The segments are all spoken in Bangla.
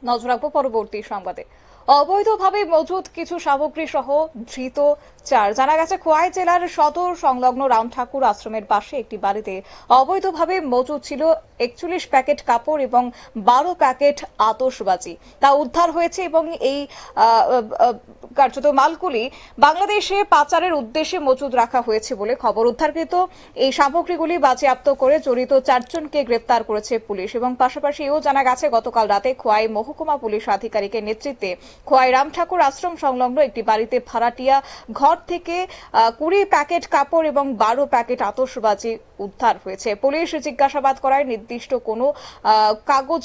নজর রাখবো পরবর্তী সংবাদে। অবৈধভাবে মজুদ কিছু সামগ্রী সহ ধৃত 4। জানা গেছে খোয়াই জেলার সদর সংলগ্ন রাম ঠাকুর আশ্রমের পাশে একটি বাড়িতে অবৈধভাবে মজুদ ছিল 41 প্যাকেট কাপড় এবং 12 প্যাকেট আতশবাজি। তা উদ্ধার হয়েছে এবং এই কার্যত মালগুলি বাংলাদেশে পাচারের উদ্দেশ্যে মজুদ রাখা হয়েছে বলে খবর। উদ্ধারকৃত এই সামগ্রীগুলি বাজেয়াপ্ত করে জড়িত 4 জনকে গ্রেপ্তার করেছে পুলিশ এবং পাশাপাশি এও জানা গেছে গতকাল রাতে খোয়াই মহকুমা পুলিশ আধিকারিকের নেতৃত্বে খোয়াই রাম ঠাকুর আশ্রম সংলগ্ন একটি বাড়িতে ভাড়াটিয়া ঘর থেকে 20 প্যাকেট কাপড় এবং 12 প্যাকেট আতশবাজি উদ্ধার হয়েছে। পুলিশ জিজ্ঞাসাবাদ করায় নির্দিষ্ট কোনো কাগজ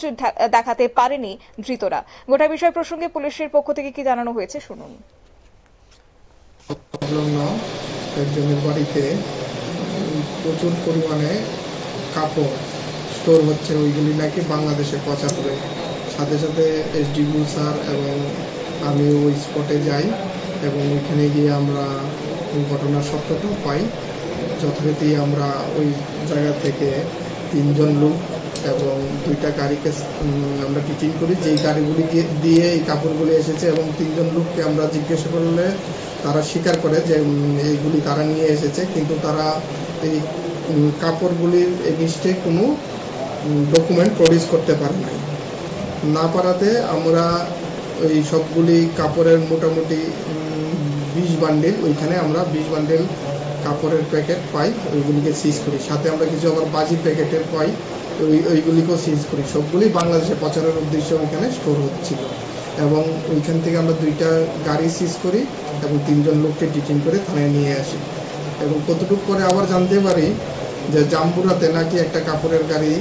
দেখাতে পারেনি ধৃতরা। গোটা বিষয় প্রসঙ্গে পুলিশের পক্ষ থেকে কি জানানো হয়েছে শুনুন। একজনের বাড়িতে প্রচুর পরিমাণে কাপড় স্টোর হচ্ছে, ওইগুলি নাকি বাংলাদেশে পাচার করে। সাথে সাথে এসডিপিও স্যার এবং আমি ওই স্পটে যাই এবং ওইখানে গিয়ে আমরা ঘটনার সত্যতা পাই। যথারীতি আমরা ওই জায়গা থেকে 3 জন লোক এবং 2টা গাড়িকে আমরা টিচিং করি, যেই গাড়িগুলি দিয়ে এই কাপড়গুলি এসেছে, এবং 3 জন লোককে আমরা জিজ্ঞাসা করলে তারা স্বীকার করে যে এইগুলি তারা নিয়ে এসেছে, কিন্তু তারা এই কাপড়গুলির এগেইনস্টে কোনো ডকুমেন্ট প্রডিউস করতে পারে না পারাতে আমরা ওই সবগুলি কাপড়ের মোটামুটি 20 বান্ডিল, ওইখানে আমরা 20 বান্ডিল কাপড়ের প্যাকেট পাই, ওইগুলিকে সিজ করি। সাথে আমরা কিছু আবার বাজি প্যাকেটের পাই, ওইগুলিকেও সিজ করি। সবগুলি বাংলাদেশে পাচারের উদ্দেশ্যে ওইখানে স্টোর হচ্ছিল এবং ওইখান থেকে আমরা 2টা গাড়ি সিজ করি এবং 3 জন লোককে ডিটেইন করে থানায় নিয়ে আসি। এবং কতটুকু পরে আবার জানতে পারি যে জাম্বুরাতে নাকি একটা কাপড়ের গাড়ি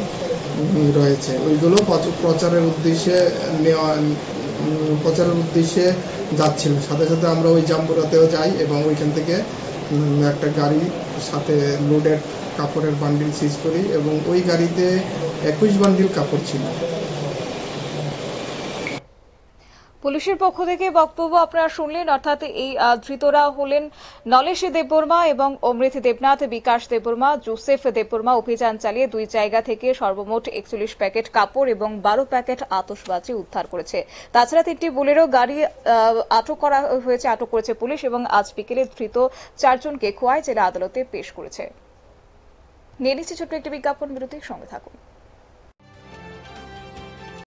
রয়েছে, ওইগুলো প্রচারের উদ্দেশ্যে যাচ্ছিল। সাথে সাথে আমরা ওই জাম্বুরাতেও যাই এবং ওইখান থেকে একটা গাড়ি সাথে লোডেড কাপড়ের বান্ডিল সিজ করি এবং ওই গাড়িতে 21 বান্ডিল কাপড় ছিল। পুলিশের পক্ষ থেকে বক্তব্য আপনারা শুনলেন, অর্থাৎ এই ধৃতরা হলেন নলেশ দেববর্মা এবং অমৃত দেবনাথ, বিকাশ দেববর্মা, জোসেফ দেববর্মা। অভিযান চালিয়ে 2 জায়গা থেকে সর্বমোট 41 প্যাকেট কাপড় এবং 12 প্যাকেট আতশবাজি উদ্ধার করেছে। তাছাড়া 3টি বুলেরো গাড়ি আটক করেছে পুলিশ এবং আজ বিকেলে ধৃত 4 জনকে খোয়াই জেলা আদালতে পেশ করেছে। নিয়ে নিচ্ছি ছোট্ট একটি বিজ্ঞাপন বিরতির সঙ্গে থাকুন।